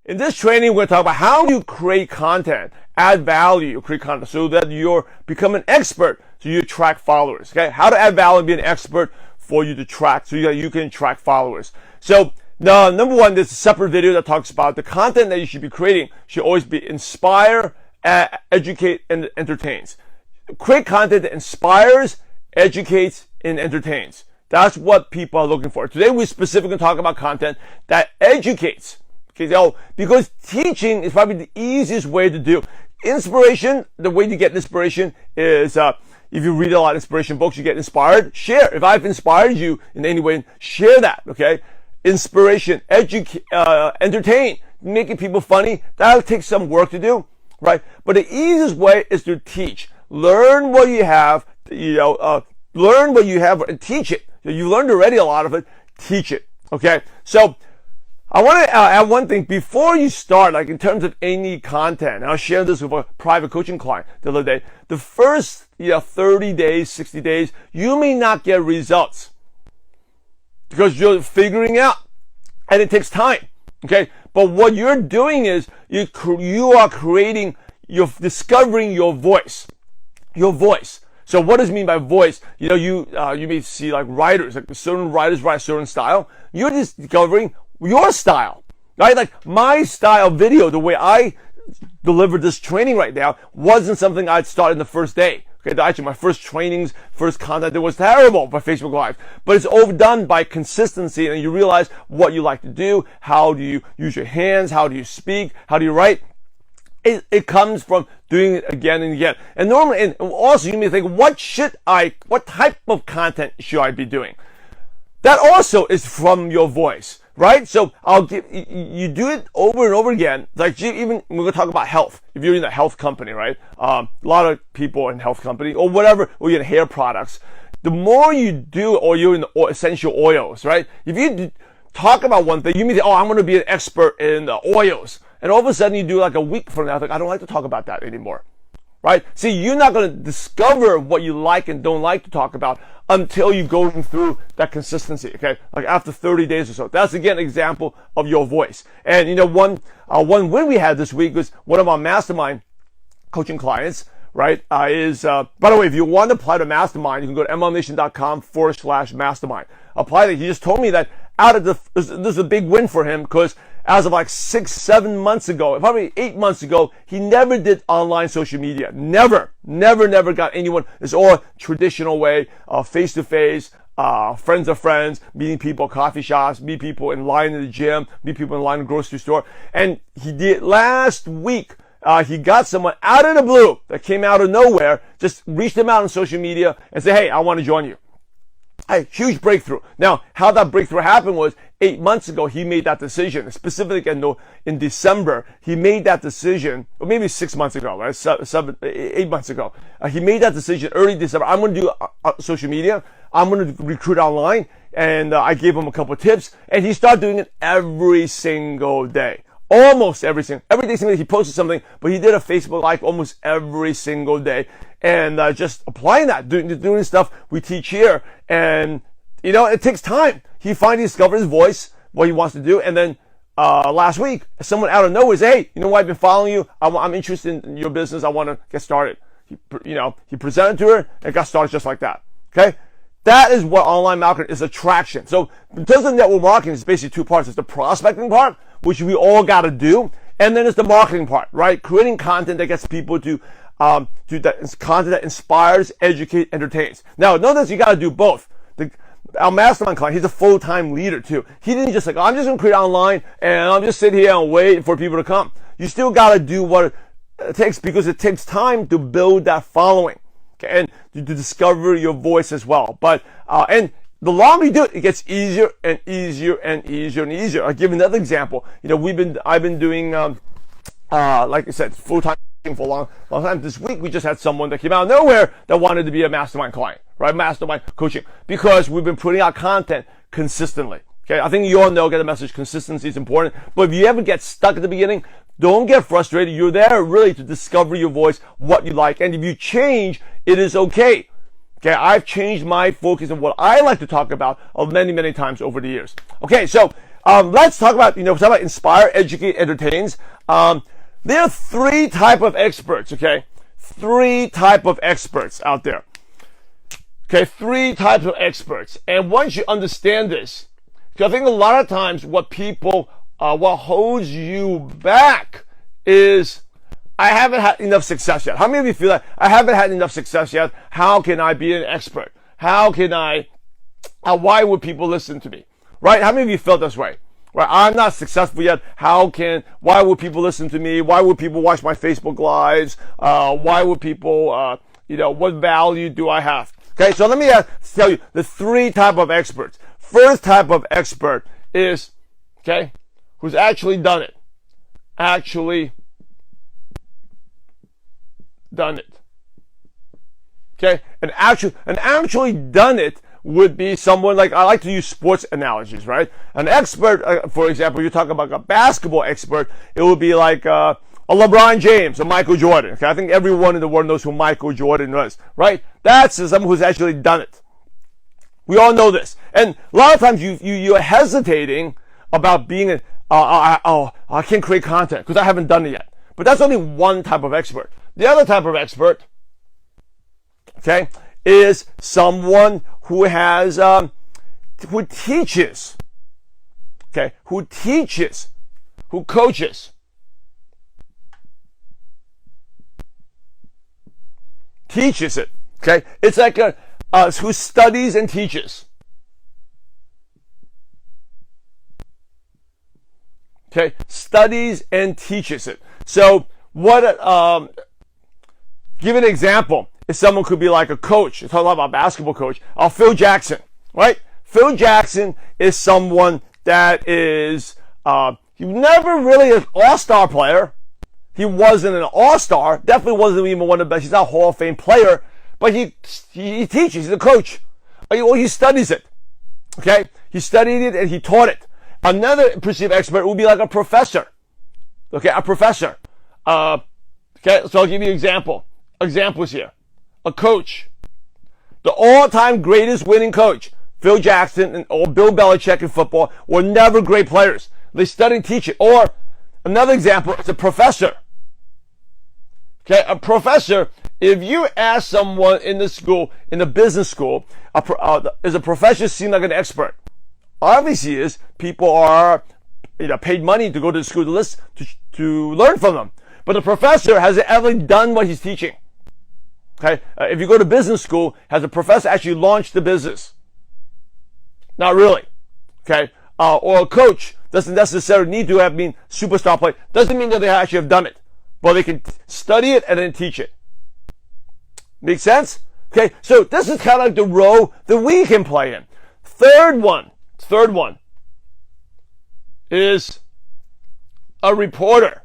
In this training, we're going to talk about how you create content, add value, create content so that you're become an expert so you attract followers. Okay, how to add value and be an expert for you to track so you can attract followers. So number one, there's a separate video that talks about the content that you should be creating should always be inspire, educate, and entertains. Create content that inspires, educates, and entertains. That's what people are looking for. Today, we're specifically talking about content that educates. Okay, so because teaching is probably the easiest way to do. Inspiration, the way to get inspiration is if you read a lot of inspiration books, you get inspired, share. If I've inspired you in any way, share that, okay? Inspiration, educate, entertain, making people funny, that'll take some work to do, right? But the easiest way is to teach. Learn what you have, learn what you have and teach it. You learned already a lot of it, teach it, okay? So, I want to add one thing before you start, like in terms of any content. And I'll share this with a private coaching client the other day. The first 30 days, 60 days, you may not get results because you're figuring out, and it takes time. Okay, but what you're doing is you are creating, you're discovering your voice. Your voice. So what does it mean by voice? You may see like writers, like certain writers write a certain style. You're discovering your style, right? Like my style video, the way I deliver this training right now wasn't something I'd started the first day. Okay, actually my first trainings, first content, it was terrible by Facebook Live, but it's overdone by consistency, and you realize what you like to do, how do you use your hands, how do you speak, how do you write. It comes from doing it again and again. And normally, and also you may think, what type of content should I be doing? That also is from your voice. Right? So you do it over and over again. Like even we're going to talk about health. If you're in a health company, right? A lot of people are in health company or whatever, or you're in hair products. The more you do, or you're in the essential oils, right? If you talk about one thing, you may think, I'm going to be an expert in the oils. And all of a sudden you do like a week from now, I don't like to talk about that anymore. Right? See, you're not going to discover what you like and don't like to talk about until you go through that consistency, okay? Like after 30 days or so. That's again an example of your voice. And one win we had this week was one of our mastermind coaching clients, right? By the way, if you want to apply to mastermind, you can go to mlmnation.com/mastermind. Apply that. He just told me that this is a big win for him because as of like 6-7 months ago, probably 8 months ago, he never did online social media. Never got anyone. It's all traditional way, face-to-face, friends of friends, meeting people at coffee shops, meet people in line in the gym, meet people in line in the grocery store. And he did last week. He got someone out of the blue that came out of nowhere, just reached him out on social media and said, hey, I want to join you. A huge breakthrough. Now, how that breakthrough happened was 8 months ago, he made that decision. Specifically in December, he made that decision, or maybe 6 months ago, right? 8 months ago. He made that decision early December. I'm going to do social media. I'm going to recruit online. And I gave him a couple of tips. And he started doing it every single day. Almost every day he posted something, but he did a Facebook Live almost every single day. And just applying that, doing stuff we teach here. And, it takes time. He finally discovered his voice, what he wants to do. And then last week, someone out of nowhere said, hey, I've been following you. I'm interested in your business. I want to get started. He presented to her and got started just like that. Okay? That is what online marketing is, attraction. So in terms of network marketing, it's basically two parts. It's the prospecting part, which we all got to do. And then it's the marketing part, right? Creating content that gets people to content that inspires, educates, entertains. Now, notice you got to do both. Our mastermind client, he's a full-time leader too. He didn't just I'm just going to create online and I'm just sit here and wait for people to come. You still got to do what it takes because it takes time to build that following. Okay, and to discover your voice as well. But and the longer you do it, it gets easier and easier and easier and easier. I'll give you another example. I've been doing like I said, full-time for a long time. This week we just had someone that came out of nowhere that wanted to be a mastermind client, right? Mastermind coaching, because we've been putting out content consistently. Okay, I think you all know, get the message, consistency is important. But if you ever get stuck at the beginning, don't get frustrated. You're there really to discover your voice, what you like. And if you change, it is okay. Okay, I've changed my focus on what I like to talk about many, many times over the years. Okay, so let's talk about, talk about inspire, educate, entertains. There are three type of experts, okay? Three type of experts out there. Okay, three types of experts. And once you understand this, because I think a lot of times what holds you back is, I haven't had enough success yet. How many of you feel that? I haven't had enough success yet. How can I be an expert? How can why would people listen to me? Right? How many of you felt this way? Right? I'm not successful yet. Why would people listen to me? Why would people watch my Facebook lives? Why would people, what value do I have? Okay, so let me tell you the three type of experts. First type of expert is, okay, who's actually done it. Actually done it. Okay, and actually done it would be someone like, I like to use sports analogies, right? An expert, for example, you talk about a basketball expert, it would be like a LeBron James, a Michael Jordan. Okay, I think everyone in the world knows who Michael Jordan was, right? That's someone who's actually done it. We all know this, and a lot of times you're hesitating about being I can't create content because I haven't done it yet. But that's only one type of expert. The other type of expert, okay, is someone who has who teaches, okay, who coaches. Teaches it, okay? It's like who studies and teaches. Okay, studies and teaches it. So give an example. If someone could be like a coach, talk a lot about basketball coach, Phil Jackson, right? Phil Jackson is someone that is, he never really an all-star player. He wasn't an all-star, definitely wasn't even one of the best. He's not a Hall of Fame player, but he teaches, he's a coach. Well, he studies it, okay? He studied it and he taught it. Another perceived expert would be like a professor, okay? A professor. Okay, so I'll give you examples here. A coach, the all-time greatest winning coach, Phil Jackson or Bill Belichick in football, were never great players. They study and teach it. Or another example is a professor. Okay, a professor, if you ask someone in the school, in the business school, is a professor seen like an expert? Obviously is. People are paid money to go to the school to learn from them. But the professor hasn't ever done what he's teaching. Okay, if you go to business school, has a professor actually launched the business? Not really. Okay, or a coach doesn't necessarily need to have been superstar player. Doesn't mean that they actually have done it. Well, they can study it and then teach it. Make sense? Okay, so this is kind of like the role that we can play in. Third one is a reporter.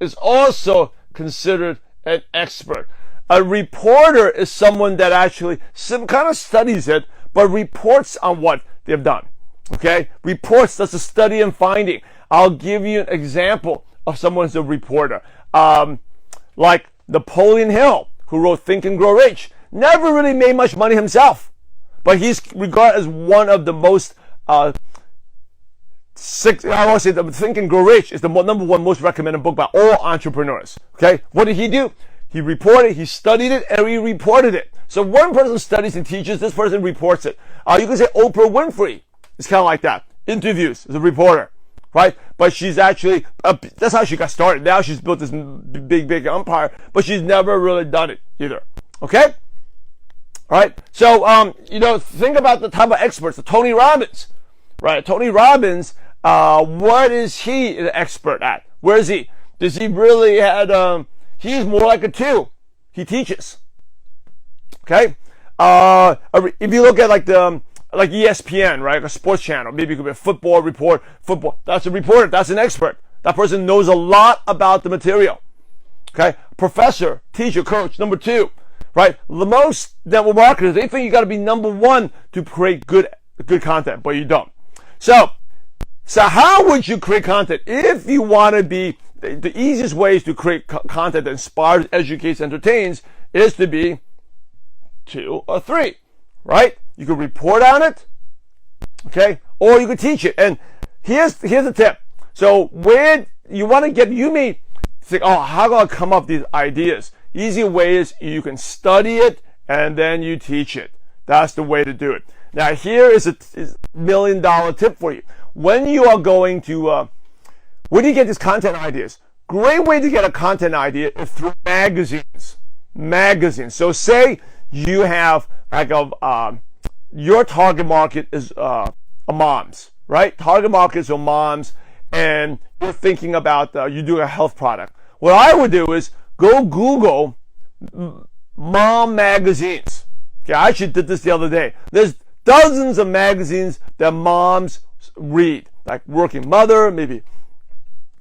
Is also considered an expert. A reporter is someone that actually kind of studies it, but reports on what they've done. Okay? Reports, that's a study and finding. I'll give you an example of someone who's a reporter. Like Napoleon Hill, who wrote Think and Grow Rich. Never really made much money himself, but he's regarded as one of the most I want to say that Think and Grow Rich is the number one most recommended book by all entrepreneurs. Okay? What did he do? He reported, he studied it, and he reported it. So one person studies and teaches, this person reports it. You can say Oprah Winfrey is kind of like that. Interviews as a reporter, right? But she's actually, that's how she got started. Now she's built this big empire, but she's never really done it either. Okay? All right? So, think about the type of experts. Tony Robbins, right? Tony Robbins, what is he an expert at? Where is he? Does he really had, he's more like a 2. He teaches. Okay? If you look at like ESPN, right? A sports channel, maybe it could be a football report. Football, that's a reporter. That's an expert. That person knows a lot about the material. Okay? Professor, teacher, coach, number 2. Right? The most network marketers, they think you got to be number 1 to create good content, but you don't. So how would you create content? If you want to be, the easiest ways to create content that inspires, educates, entertains is to be 2 or 3, right? You could report on it, okay? Or you could teach it. And here's the tip. So when you want to get, you may think, oh, how do I come up with these ideas? Easy way is you can study it and then you teach it. That's the way to do it. Now here is a $1 million tip for you. When you are going to, where do you get these content ideas? Great way to get a content idea is through magazines. So say you have like your target market is moms, right? Target markets are moms, and you're thinking about you do a health product. What I would do is go Google mom magazines. Okay, I actually did this the other day. There's dozens of magazines that moms read, like Working Mother, maybe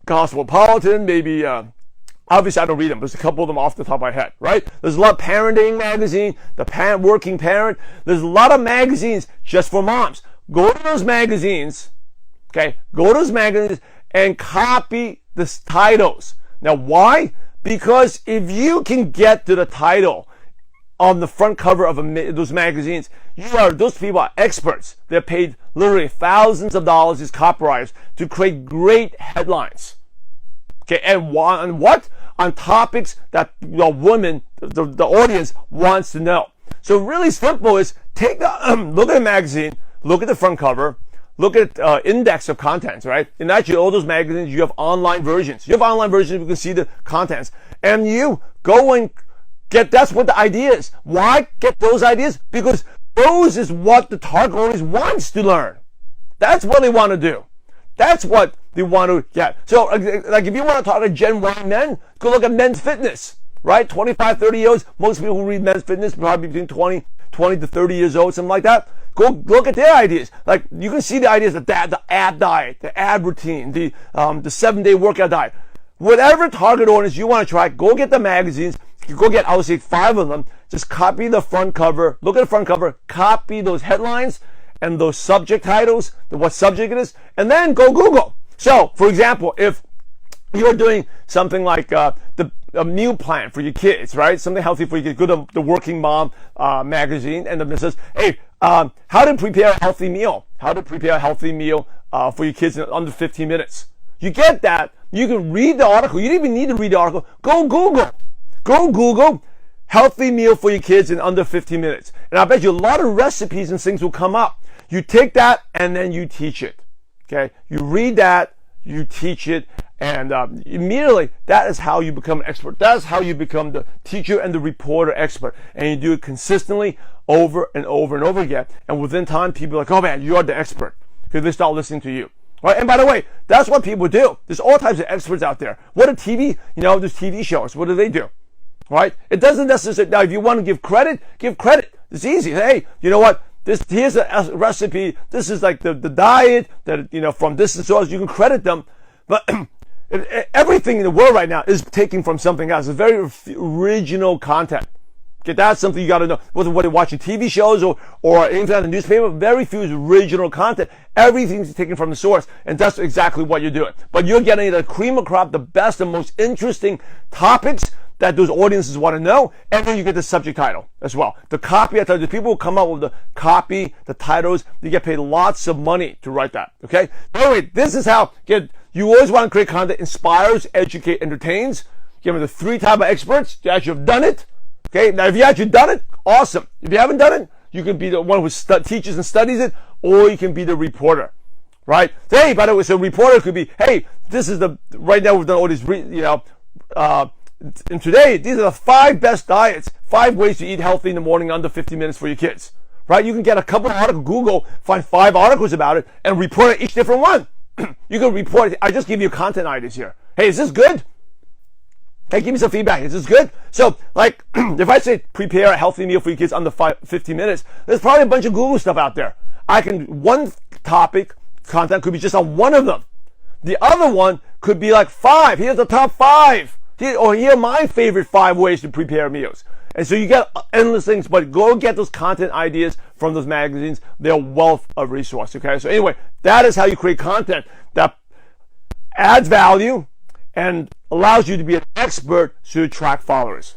Cosmopolitan, maybe obviously I don't read them, but there's a couple of them off the top of my head, right? There's a lot of parenting magazine, the Working Parent. There's a lot of magazines just for moms. Go to those magazines, okay? Go to those magazines and copy the titles. Now, why? Because if you can get to the title on the front cover of those magazines, those people are experts. They're paid literally thousands of dollars as copywriters to create great headlines. Okay, and what? On topics that the woman, the audience wants to know. So really simple is take look at a magazine, look at the front cover, look at index of contents, right? And actually all those magazines, you have online versions. You have online versions, you can see the contents. And you go and that's what the idea is. Why get those ideas? Because those is what the target audience wants to learn. That's what they want to do. That's what they want to get. So, like if you want to talk to Gen Y men, go look at Men's Fitness, right? 25, 30 years old. Most people who read Men's Fitness probably between 20 to 30 years old, something like that. Go look at their ideas. Like you can see the ideas of that, the ab diet, the ab routine, the 7-day workout diet. Whatever target audience you want to try, go get the magazines. You go get, I would say 5 of them. Just copy the front cover. Look at the front cover. Copy those headlines and those subject titles, what subject it is, and then go Google. So, for example, if you're doing something like a meal plan for your kids, right? Something healthy for your kids. Go to the Working Mom magazine, and it says, hey, how to prepare a healthy meal. How to prepare a healthy meal for your kids in under 15 minutes. You get that. You can read the article. You don't even need to read the article. Go Google. Go Google healthy meal for your kids in under 15 minutes. And I bet you a lot of recipes and things will come up. You take that and then you teach it. Okay? You read that, you teach it, and immediately that is how you become an expert. That's how you become the teacher and the reporter expert. And you do it consistently over and over and over again. And within time, people are like, oh man, you are the expert. Because they start listening to you. Right? And by the way, that's what people do. There's all types of experts out there. What are TV? There's TV shows. What do they do? Right? It doesn't necessarily, now if you want to give credit, give credit. It's easy. Hey, you know what? Here's a recipe. This is like the diet that, from this and so on. You can credit them. But everything in the world right now is taken from something else. It's very original content. Okay, that's something you got to know. Whether you're watching TV shows or anything on the newspaper, very few is original content. Everything's taken from the source, and that's exactly what you're doing. But you're getting the cream of crop, the best and most interesting topics that those audiences want to know, and then you get the subject title as well. The copy, I tell you, the people who come up with the copy, the titles, they get paid lots of money to write that, okay? Anyway, this is how, you always want to create content that inspires, educate, entertains. Give me the 3 type of experts that actually have done it, okay? Now, if you actually done it, awesome. If you haven't done it, you can be the one who teaches and studies it, or you can be the reporter, right? Hey, by the way, so reporter could be, hey, this is right now we've done all these, and today, these are the 5 best diets, 5 ways to eat healthy in the morning under 50 minutes for your kids. Right? You can get a couple of articles, Google, find 5 articles about it, and report each different one. You can report it. I just give you content ideas here. Hey, is this good? Hey, give me some feedback. Is this good? So, like, if I say prepare a healthy meal for your kids under 50 minutes, there's probably a bunch of Google stuff out there. One topic, content could be just on one of them. The other one could be like 5. Here's the top 5. Here are my favorite 5 ways to prepare meals. And so you get endless things, but go get those content ideas from those magazines. They're a wealth of resource, okay? So anyway, that is how you create content that adds value and allows you to be an expert to attract followers.